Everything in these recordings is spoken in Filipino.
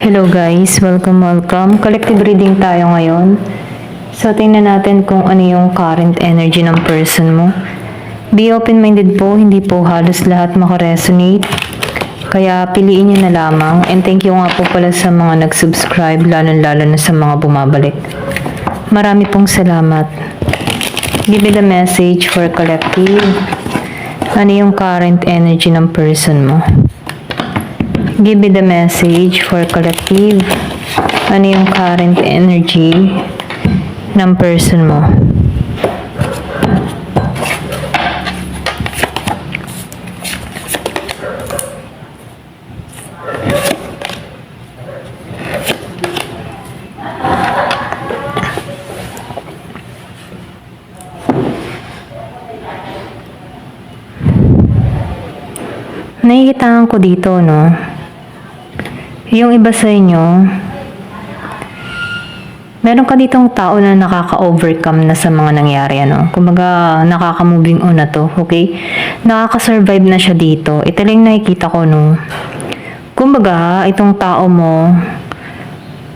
Hello guys, welcome. Collective reading tayo ngayon. So, tingnan natin kung ano yung current energy ng person mo. Be open-minded po, hindi po halos lahat makaresonate. Kaya piliin nyo na lamang. And thank you nga po pala sa mga nag-subscribe, lalo na sa mga bumabalik. Marami pong salamat. Give me the message for collective. Ano yung current energy ng person mo? Give me the message for collective. Ano yung current energy ng person mo? Nakikitaan ko dito, no? Yung iba sa inyo, meron ka ditong tao na nakaka-overcome na sa mga nangyari, ano? Kumbaga, nakaka-moving on na to, okay? Nakaka-survive na siya dito. Ito lang nakikita ko, no? Kumbaga, itong tao mo,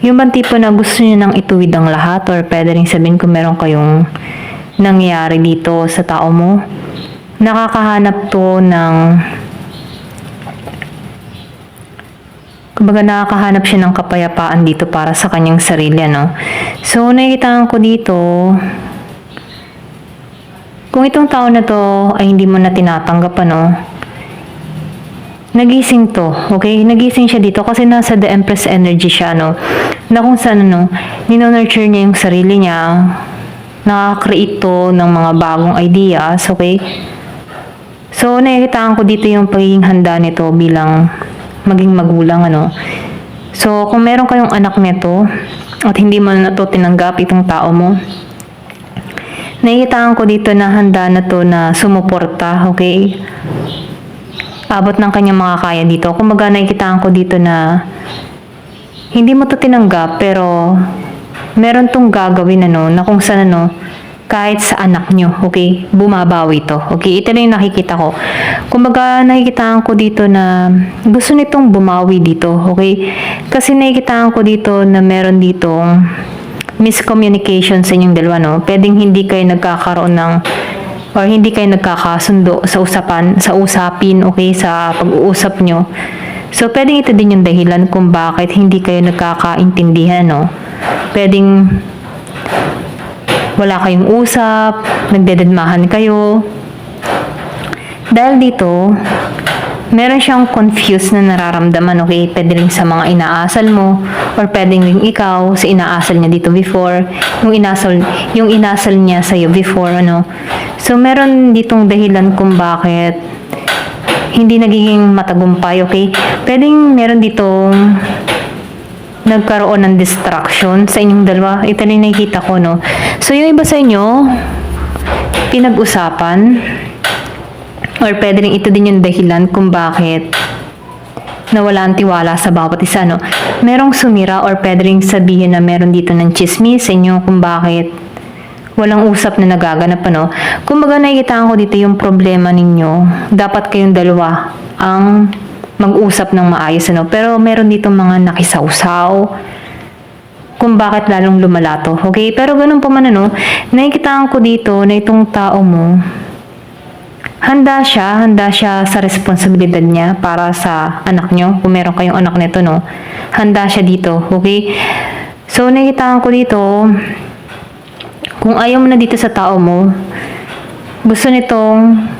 yung bang tipo na gusto niya nang ituwid ang lahat, or pwede rin sabihin kung meron kayong nangyari dito sa tao mo, nakakahanap to ng kumbaga nakakahanap siya ng kapayapaan dito para sa kanyang sarili, no? So, nakikitaan ko dito, kung itong tao na to ay hindi mo na tinatanggap, ano, nagising to, okay? Nagising siya dito kasi nasa the Empress energy siya, no? Na kung saan, ano, nino-nurture niya yung sarili niya, nakaka-create to ng mga bagong ideas, okay? So, nakikitaan ko dito yung pagiging handa nito bilang maging magulang, ano. So, kung meron kayong anak nito at hindi mo na to tinanggap itong tao mo, nakikitaan ko dito na handa na to na sumuporta, okay? Abot ng kanyang makakaya dito. Kumbaga, nakikitaan ko dito na hindi mo to tinanggap, pero meron tong gagawin, ano, na kung saan, ano, kahit sa anak nyo, okay? Bumabawi to, okay? Ito na yung nakikita ko. Kumbaga, nakikitaan ko dito na gusto nitong bumawi dito, okay? Kasi nakikitaan ko dito na meron ditong miscommunication sa inyong dalawa, no? Pwedeng hindi kayo nagkakaroon ng or hindi kayo nagkakasundo sa usapin, okay? Sa pag-uusap nyo. So, pwedeng ito din yung dahilan kung bakit hindi kayo nagkakaintindihan, no? Pwedeng wala kayong usap, nagdededmahan kayo. Dahil dito, meron siyang confused na nararamdaman, okay? Pwede rin sa mga inaasal mo, or pwedeng rin ikaw sa inaasal niya dito before, yung inasal niya sa'yo before, ano? So, meron ditong dahilan kung bakit hindi nagiging matagumpay, okay? Pwedeng meron ditong nagkaroon ng distraction sa inyong dalawa. Ito na yung nakikita ko, no? So, yung iba sa inyo, pinag-usapan, or pwede rin ito din yung dahilan kung bakit nawala ang tiwala sa bawat isa, no? Merong sumira, or pwede rin sabihin na meron dito ng chismis sa inyo kung bakit walang usap na nagaganap, ano? Kumbaga, nakikitaan ko dito yung problema ninyo. Dapat kayong dalawa ang mag-usap ng maayos, ano? Pero meron dito mga nakisawsaw kung bakit lalong lumala to, okay? Pero ganun pa man, ano, nakikitaan ko dito na itong tao mo, handa siya sa responsibilidad niya para sa anak nyo. Kung meron kayong anak nito, no? Handa siya dito, okay? So, nakikitaan ko dito, kung ayaw mo na dito sa tao mo, gusto nitong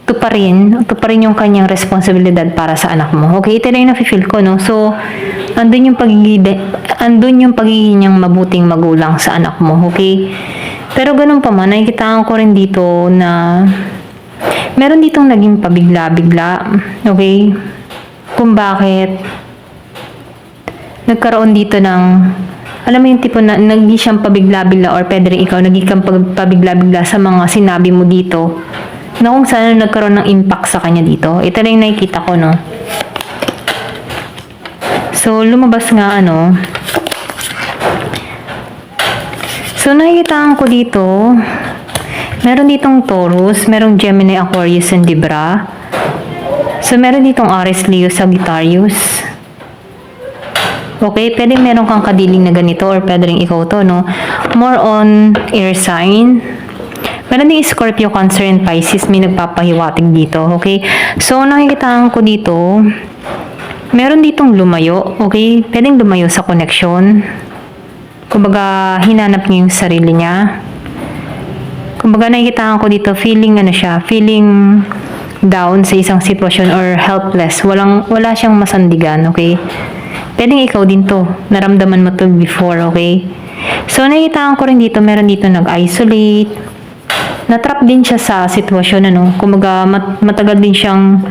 tuparin yung kanyang responsibilidad para sa anak mo. Okay, ito na yung nafe-feel ko, no? So, andun yung pagiging niyang mabuting magulang sa anak mo, okay? Pero ganun pa man, nakikitaan ko rin dito na meron ditong naging pabigla-bigla, okay? Kung bakit nagkaroon dito ng, alam mo yung tipo na naging siyang pabigla-bigla, or pwede rin ikaw naging kang pabigla-bigla sa mga sinabi mo dito, na kung saan nagkaroon ng impact sa kanya dito. Ito na yung nakikita ko, no? So, lumabas nga, ano. So, nakikitaan ko dito, meron ditong Taurus, merong Gemini, Aquarius, and Libra. So, meron ditong Aries, Leo, Sagittarius. Okay? Pwedeng meron kang kadiling na ganito or pwedeng ikaw to, no? More on air sign. Meron din Scorpio, Cancer, and Pisces. May nagpapahiwatig dito. Okay? So, nakikitaan ko dito, meron ditong lumayo. Okay? Pwedeng lumayo sa connection. Kumbaga, hinanap niya yung sarili niya. Kumbaga, nakikitaan ko dito, feeling down sa isang sitwasyon or helpless. Wala siyang masandigan, okay? Pwedeng ikaw din to. Naramdaman mo to before, okay? So, nakikitaan ko rin dito, meron dito nag-isolate. Natrap din siya sa sitwasyon, ano? Kumbaga, matagal din siyang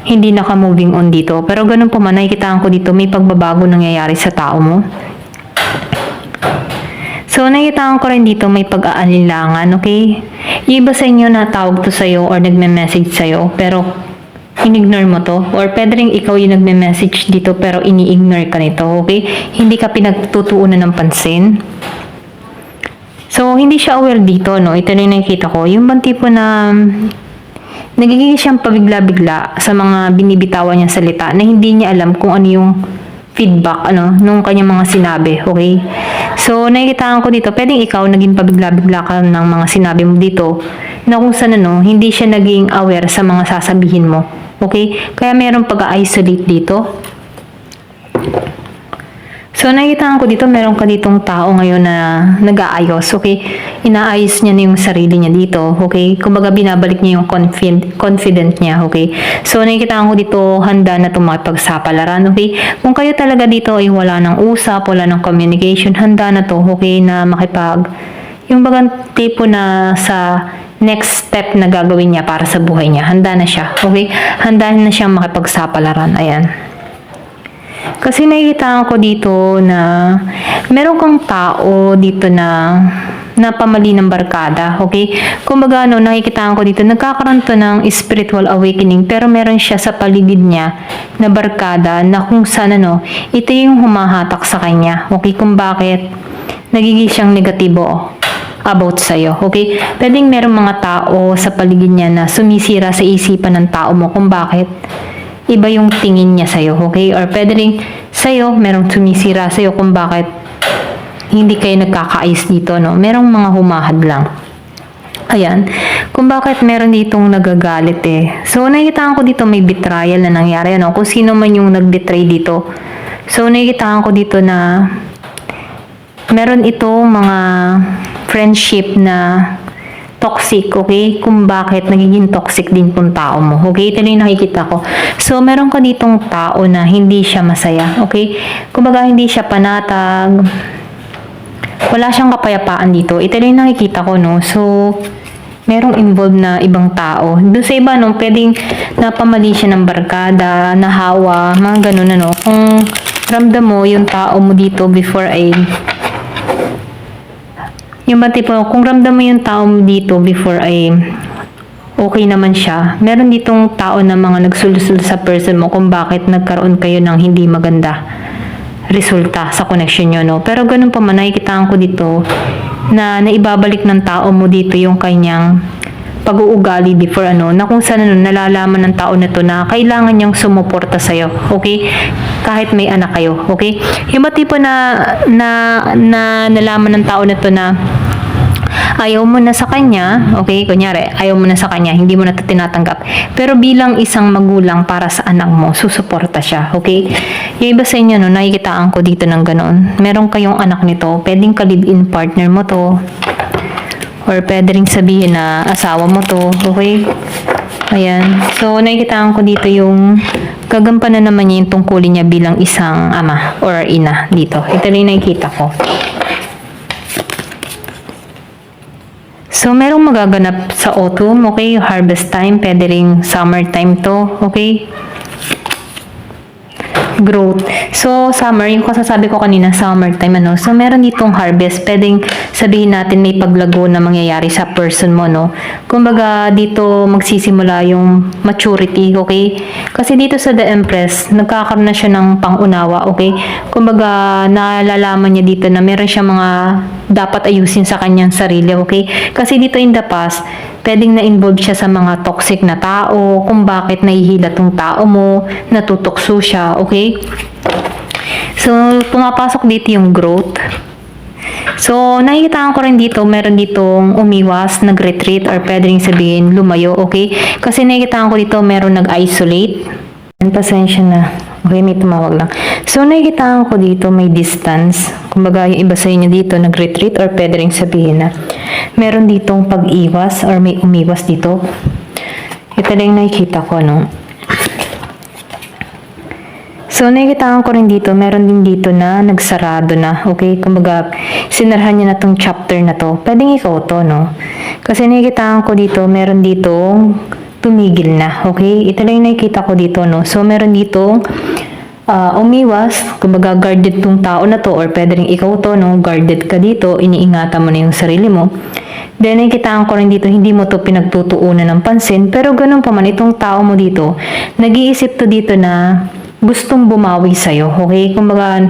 hindi naka-moving on dito. Pero ganun po man, nakikitaan ko dito, may pagbabago nangyayari sa tao mo. So, nakikitaan ko rin dito may pag-aalinlangan, okay? Yung iba sa inyo na tawag to sa'yo or nagme-message sa'yo, pero in-ignore mo to. Or pwede rin ikaw yung nagme-message dito, pero ini-ignore ka nito, okay? Hindi ka pinagtutuunan ng pansin. So, hindi siya aware dito, no? Ito na yung nakikita ko. Yung bang tipo na nagiging siyang pabigla-bigla sa mga binibitawan niyang salita na hindi niya alam kung ano yung feedback, nung kanyang mga sinabi, okay? So, nakikitaan ko dito, pwedeng ikaw naging pabigla-bigla ka ng mga sinabi mo dito na kung saan, hindi siya naging aware sa mga sasabihin mo, okay? Kaya meron pag-isolate dito. So, nakikitaan ko dito, meron ka ditong tao ngayon na nag-aayos, okay? Inaayos niya na yung sarili niya dito, okay? Kumbaga, binabalik niya yung confident niya, okay? So, nakikitaan ko dito, handa na itong makipagsapalaran, okay? Kung kayo talaga dito ay wala ng usap, wala ng communication, handa na to, okay? Na yung bagang tipo na sa next step na gagawin niya para sa buhay niya, handa na siya, okay? Handa na siyang makipagsapalaran, ayan. Kasi nakikita ko dito na meron kang tao dito na pamali ng barkada, okay? Kumbaga, nakikita ko dito, nagkakaroon to ng spiritual awakening, pero meron siya sa paligid niya na barkada na kung saan, ito yung humahatak sa kanya, okay? Kung bakit nagiging siyang negatibo about sa'yo, okay? Pwedeng merong mga tao sa paligid niya na sumisira sa isipan ng tao mo kung bakit iba yung tingin niya sa'yo, okay? Or pwede rin sa'yo, merong sumisira sa'yo kung bakit hindi kayo nagkakaayos dito, no? Merong mga humahad lang. Ayan. Kung bakit meron ditong nagagalit eh. So, nakikita ko dito may betrayal na nangyari, ano? Kung sino man yung nag-betray dito. So, nakikita ko dito na meron ito mga friendship na toxic, okay? Kung bakit nagiging toxic din kung tao mo, okay? Ito na yung nakikita ko. So, meron ka ditong tao na hindi siya masaya, okay? Kumbaga, hindi siya panatag. Wala siyang kapayapaan dito. Ito na yung nakikita ko, no? So, merong involved na ibang tao. Doon sa iba, pwedeng napamali siya ng barkada, nahawa, mga ganun, Kung ramdam mo yung tao mo dito before yung ba tipo, kung ramdam mo yung tao dito before okay naman siya, meron ditong tao na mga nagsulsul sa person mo kung bakit nagkaroon kayo ng hindi maganda resulta sa connection nyo, no? Pero ganun pa man, nakikitaan ko dito na naibabalik ng tao mo dito yung kanyang pag-uugali before na kung saan nalalaman ng tao na to na kailangan niyang sumuporta sa'yo, okay? Kahit may anak kayo, okay? Yung ba tipo na nalaman ng tao na to na ayaw mo na sa kanya, okay? Kunyari, ayaw mo na sa kanya, hindi mo na ito tinatanggap. Pero bilang isang magulang para sa anak mo, susuporta siya, okay? Yung iba sa inyo, nakikitaan ko dito ng ganon. Meron kayong anak nito, pwedeng ka-live-in partner mo to. Or pwede rin sabihin na asawa mo to, okay? Ayan. So, nakikitaan ko dito yung gagampanan naman niya yung tungkulin niya bilang isang ama or ina dito. Ito na yung nakikita ko. So, merong magaganap sa autumn, okay? Harvest time, pwede rin summer time to, okay? Growth. So, summer, yung kasasabi ko kanina, summer time, So, meron ditong harvest. Pwedeng sabihin natin may paglago na mangyayari sa person mo, Kumbaga, dito magsisimula yung maturity, okay? Kasi dito sa The Empress, nagkakaroon na siya ng pangunawa, okay? Kumbaga, nalalaman niya dito na meron siya mga dapat ayusin sa kanyang sarili, okay? Kasi dito in the past, pwedeng na-involve siya sa mga toxic na tao, kung bakit nahihila tong tao mo, natutukso siya, okay? So, pumapasok dito yung growth. So, nakikita ko rin dito, meron ditong umiwas, nag-retreat, or pwede rin sabihin lumayo, okay? Kasi nakikita ko dito, meron nag-isolate. Pasensya na. Okay, may tumawag lang. So, nakikita ko dito, may distance. Kumbaga, yung iba sa inyo dito, nag-retreat, or pwede rin sabihin na meron ditong pag-iwas, or may umiwas dito. Ito lang yung nakikita ko, no? So, nakikita ko rin dito, meron din dito na nagsarado na, okay? Kumbaga, sinarhan niya na tong chapter na to. Pwedeng ikaw to, no? Kasi nakikita ko dito, meron dito tumigil na, okay? Ito lang yung nakikita ko dito, no? So, meron dito umiwas, kumbaga guarded tong tao na to, or pwede rin ikaw to, no? Guarded ka dito, iniingatan mo na yung sarili mo. Then, nakikita ko rin dito, hindi mo to pinagtutuunan ng pansin, pero ganun pa man, itong tao mo dito, nag-iisip to dito na gustong bumawi sa'yo, okay? Kumbaga,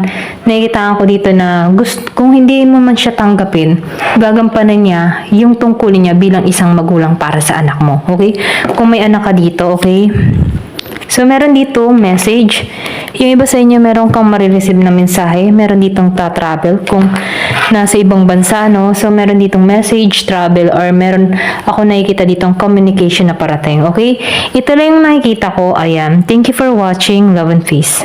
nakikita ko dito na kung hindi mo man siya tanggapin, gagampanan niya yung tungkulin niya bilang isang magulang para sa anak mo, okay? Kung may anak ka dito, okay? So, meron dito message. Yung iba sa inyo, meron kang marireceive na mensahe. Meron ditong travel kung nasa ibang bansa, no? So, meron ditong message, travel, or meron ako nakikita ditong communication na parating, okay? Ito lang yung nakikita ko. Ayan. Thank you for watching. Love and peace.